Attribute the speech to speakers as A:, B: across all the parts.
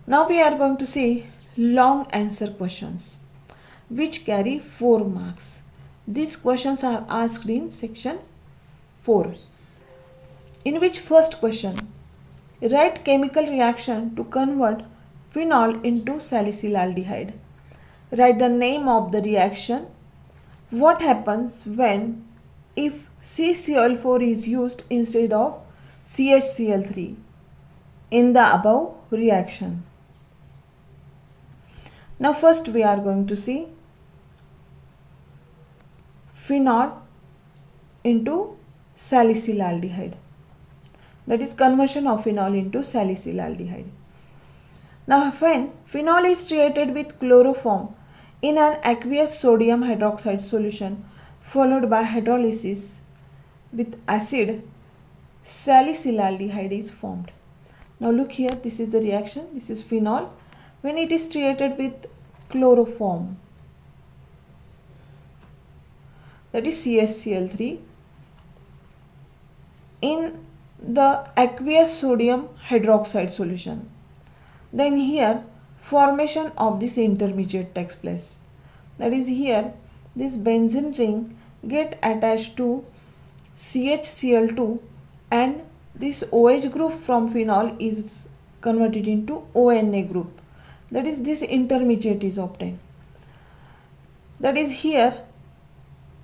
A: Now we are going to see long answer questions which carry 4 marks. These questions are asked in section 4. In which first question, write chemical reaction to convert phenol into salicylaldehyde. Write the name of the reaction. What happens when if CCl4 is used instead of CHCl3 in the above reaction. Now first we are going to see phenol into salicylaldehyde. That is conversion of phenol into salicylaldehyde. Now when phenol is treated with chloroform in an aqueous sodium hydroxide solution followed by hydrolysis with acid, salicylaldehyde is formed. Now look here, this is the reaction. This is phenol when it is treated with chloroform, that is CHCl3, in the aqueous sodium hydroxide solution. Then here formation of this intermediate takes place. That is here this benzene ring get attached to CHCl2 and this OH group from phenol is converted into ONA group. That is this intermediate is obtained. That is here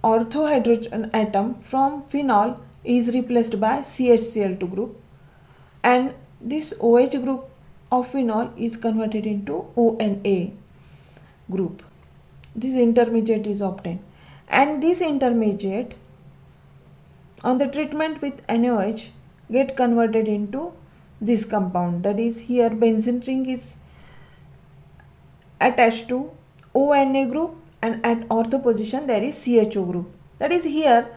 A: orthohydrogen atom from phenol is replaced by CHCl2 group and this OH group of phenol is converted into ONA group. This intermediate is obtained and this intermediate on the treatment with NaOH get converted into this compound. That is here benzene ring is attached to ONA group and at ortho position there is CHO group. That is here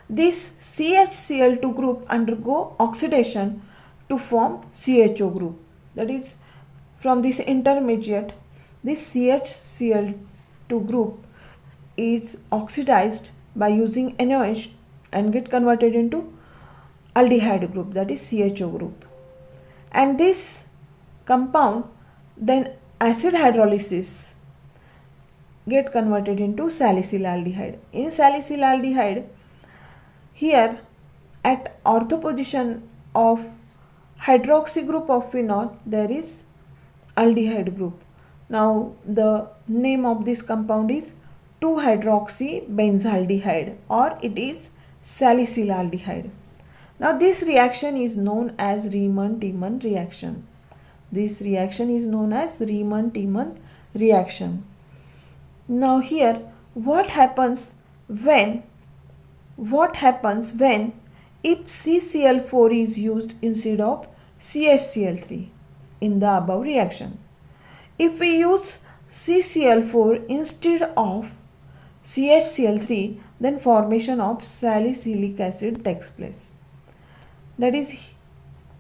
A: this CHCl2 group undergo oxidation to form CHO group. That is from this intermediate this CHCl2 group is oxidized by using NaOH and get converted into aldehyde group, that is CHO group. And this compound then acid hydrolysis get converted into salicylaldehyde. In salicylaldehyde, here at ortho position of hydroxy group of phenol there is aldehyde group. Now the name of this compound is 2-hydroxybenzaldehyde or it is salicylaldehyde. Now this reaction is known as Riemann-Tiemann reaction. This reaction is known as Riemann-Tiemann reaction. Now here what happens when if CCl4 is used instead of CHCl3 in the above reaction. If we use CCl4 instead of CHCl3, then formation of salicylic acid takes place. That is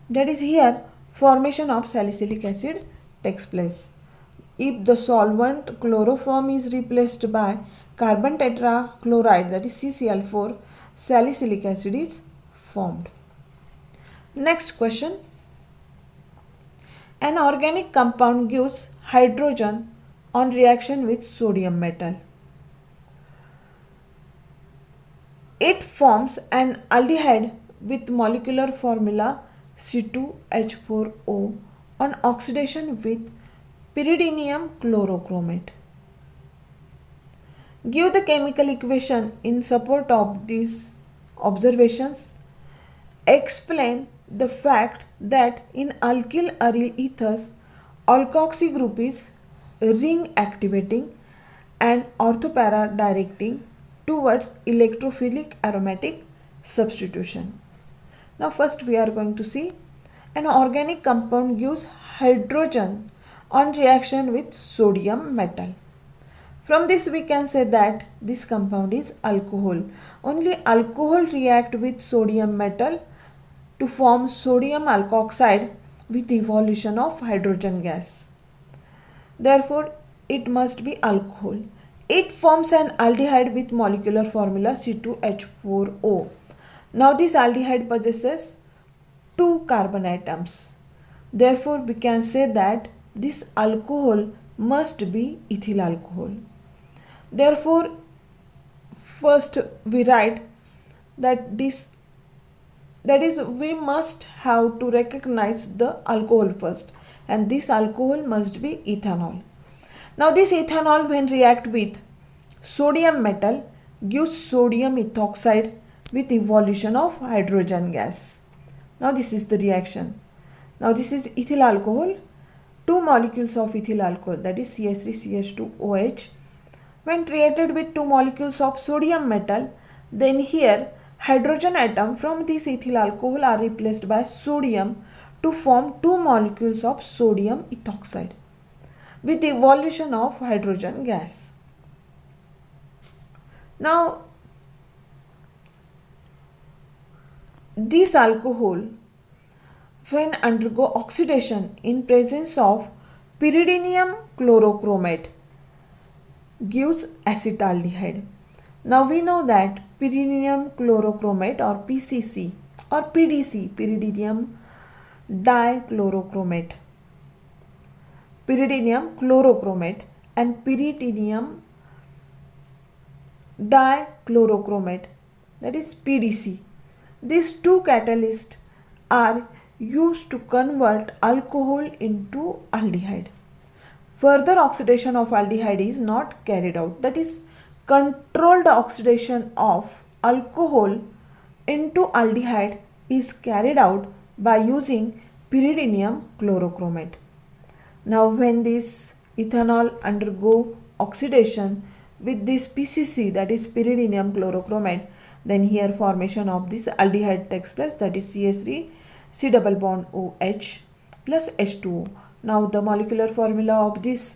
A: here formation of salicylic acid takes place. If the solvent chloroform is replaced by carbon tetrachloride, that is CCl4, salicylic acid is formed. Next question. An organic compound gives hydrogen on reaction with sodium metal. It forms an aldehyde with molecular formula C2H4O on oxidation with pyridinium chlorochromate. Give the chemical equation in support of these observations. Explain the fact that in alkyl aryl ethers, alkoxy group is ring activating and orthopara directing towards electrophilic aromatic substitution. Now first we are going to see an organic compound gives hydrogen on reaction with sodium metal. From this we can say that this compound is alcohol. Only alcohol react with sodium metal to form sodium alkoxide with evolution of hydrogen gas. Therefore, it must be alcohol. It forms an aldehyde with molecular formula C2H4O. Now this aldehyde possesses 2 carbon atoms. Therefore, we can say that this alcohol must be ethyl alcohol. Therefore, first we write that we must have to recognize the alcohol first, and this alcohol must be ethanol. Now this ethanol, when react with sodium metal, gives sodium ethoxide with evolution of hydrogen gas. Now this is the reaction. Now this is ethyl alcohol, two molecules of ethyl alcohol, that is CH3CH2OH. When treated with two molecules of sodium metal, then here hydrogen atom from this ethyl alcohol are replaced by sodium to form two molecules of sodium ethoxide with evolution of hydrogen gas. Now this alcohol, when undergo oxidation in presence of pyridinium chlorochromate, gives acetaldehyde. Now we know that pyridinium chlorochromate or PCC or PDC, pyridinium dichlorochromate, pyridinium chlorochromate and pyridinium dichlorochromate, that is PDC. These two catalysts are used to convert alcohol into aldehyde. Further oxidation of aldehyde is not carried out, that is, controlled oxidation of alcohol into aldehyde is carried out by using pyridinium chlorochromate. Now when this ethanol undergo oxidation with this PCC, that is pyridinium chlorochromate, then here formation of this aldehyde takes place, that is CH3 C double bond OH plus H2O. Now the molecular formula of this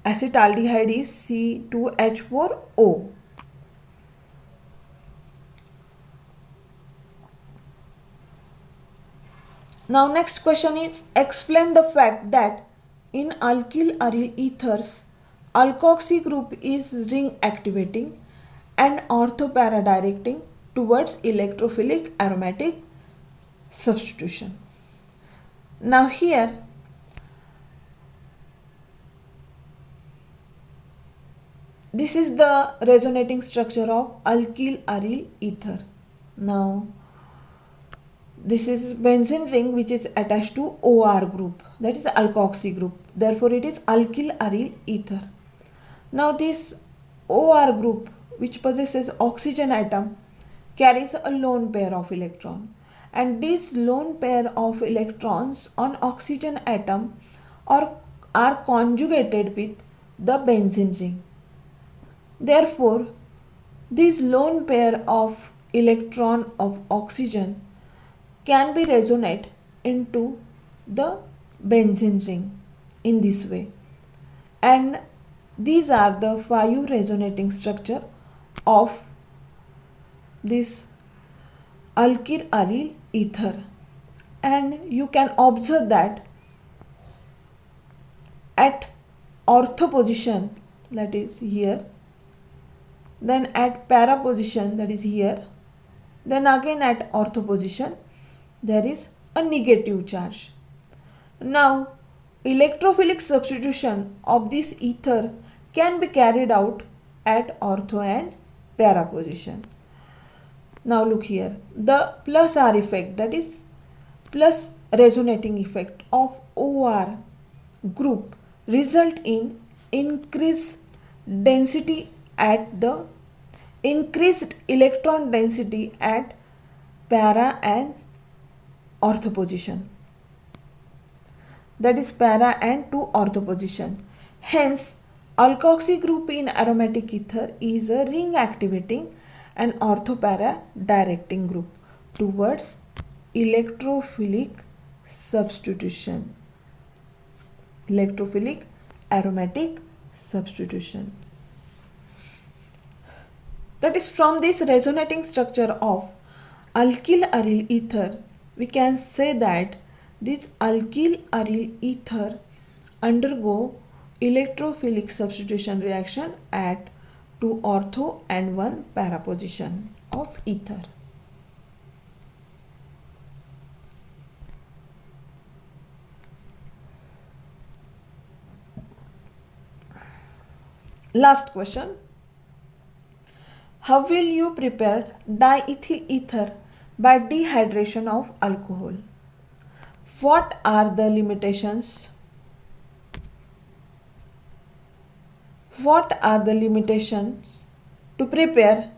A: acetaldehyde is C2H4O. Now next question is, explain the fact that in alkyl aryl ethers alkoxy group is ring activating and orthopara directing towards electrophilic aromatic substitution. Now here this is the resonating structure of alkyl aryl ether. Now this is benzene ring which is attached to OR group, that is alkoxy group. Therefore it is alkyl aryl ether. Now this OR group, which possesses oxygen atom, carries a lone pair of electron, and this lone pair of electrons on oxygen atom are conjugated with the benzene ring. Therefore this lone pair of electron of oxygen can be resonate into the benzene ring in this way, and these are the 5 resonating structure of this alkyl aryl ether. And you can observe that at ortho position, that is here, then at para position, that is here, then again at ortho position there is a negative charge. Now electrophilic substitution of this ether can be carried out at ortho and para position. Now look here, the plus R effect, that is plus resonating effect of OR group result in increased density at the increased electron density at para and ortho position, that is para and to ortho position. Hence alkoxy group in aromatic ether is a ring activating and orthopara directing group towards electrophilic substitution, electrophilic aromatic substitution. That is, from this resonating structure of alkyl aryl ether, we can say that this alkyl aryl ether undergo electrophilic substitution reaction at 2 ortho and 1 para position of ether. Last question. How will you prepare diethyl ether by dehydration of alcohol? What are the limitations? What are the limitations to prepare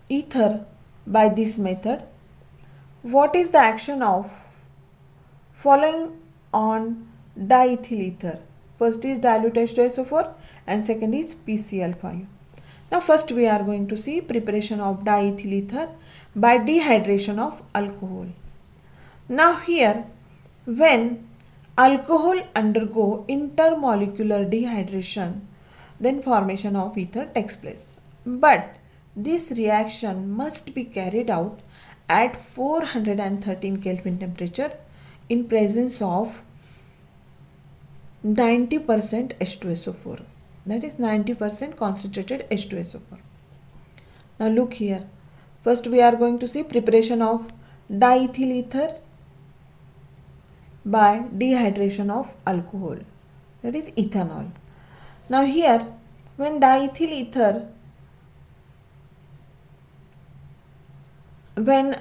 A: ether by this method? What is the action of following on diethyl ether? First is dilute H2SO4 and second is PCl5. Now first we are going to see preparation of diethyl ether by dehydration of alcohol. Now here, when alcohol undergo intermolecular dehydration, then formation of ether takes place. But this reaction must be carried out at 413 Kelvin temperature in presence of 90% H2SO4. That is 90% concentrated H2SO4. Now look here. First we are going to see preparation of diethyl ether by dehydration of alcohol, that is ethanol. Now here, when diethyl ether, when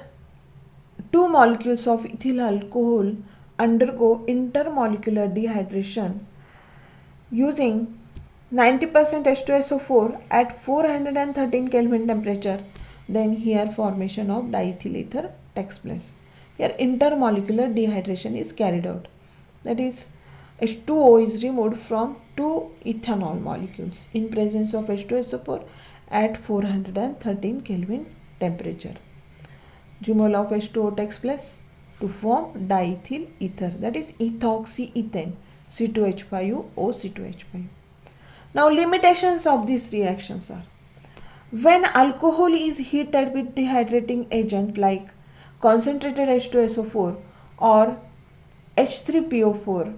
A: two molecules of ethyl alcohol undergo intermolecular dehydration using 90% H2SO4 at 413 Kelvin temperature, then here formation of diethyl ether takes place. Here intermolecular dehydration is carried out. That is, H2O is removed from two ethanol molecules in presence of H2SO4 at 413 Kelvin temperature. Removal of H2O takes place to form diethyl ether, that is ethoxyethane, C2H5O, C2H5. Now limitations of these reactions are: when alcohol is heated with dehydrating agent like concentrated H2SO4 or H3PO4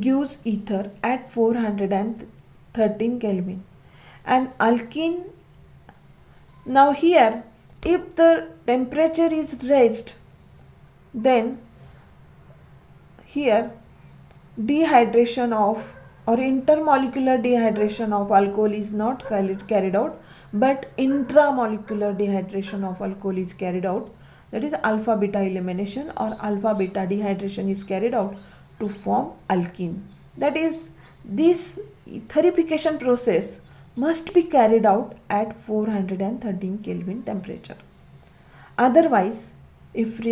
A: gives ether at 413 Kelvin. And alkene, now here if the temperature is raised, then here dehydration of or intermolecular dehydration of alcohol is not carried out, but intramolecular dehydration of alcohol is carried out. That is alpha beta elimination or alpha beta dehydration is carried out to form alkene. That is, this etherification process must be carried out at 413 Kelvin temperature. Otherwise, if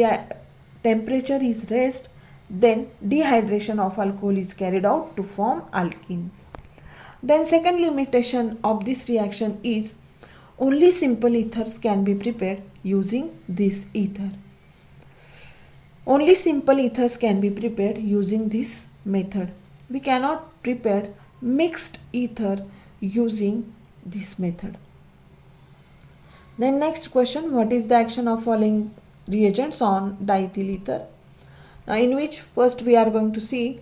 A: temperature is raised, then dehydration of alcohol is carried out to form alkene. Then second limitation of this reaction is only simple ethers can be prepared using this ether. Only simple ethers can be prepared using this method. We cannot prepare mixed ether using this method. Then next question, what is the action of following reagents on diethyl ether? Now in which first we are going to see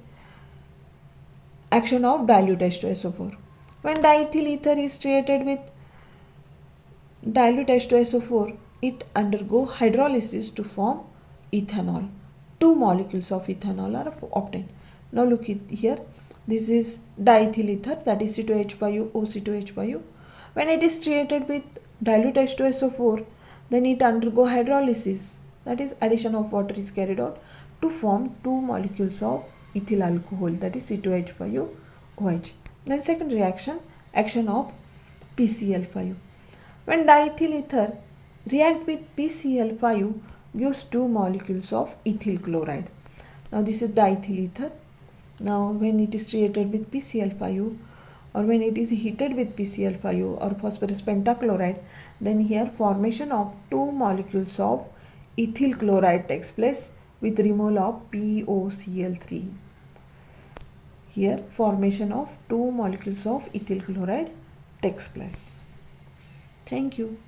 A: action of dilute H2SO4. When diethyl ether is treated with dilute H2SO4, it undergo hydrolysis to form ethanol. Two molecules of ethanol are obtained. Now look here, this is diethyl ether, that is C2H5O, C2H5O. When it is treated with dilute H2SO4, then it undergo hydrolysis, that is addition of water is carried out to form two molecules of ethyl alcohol, that is C2H5OH. Then second reaction, action of PCl5. When diethyl ether react with PCl5 gives two molecules of ethyl chloride. Now this is diethyl ether. Now when it is treated with PCl5 or when it is heated with PCl5 or phosphorus pentachloride, then here formation of two molecules of ethyl chloride takes place with removal of POCl3. Here formation of two molecules of ethyl chloride takes place. Thank you.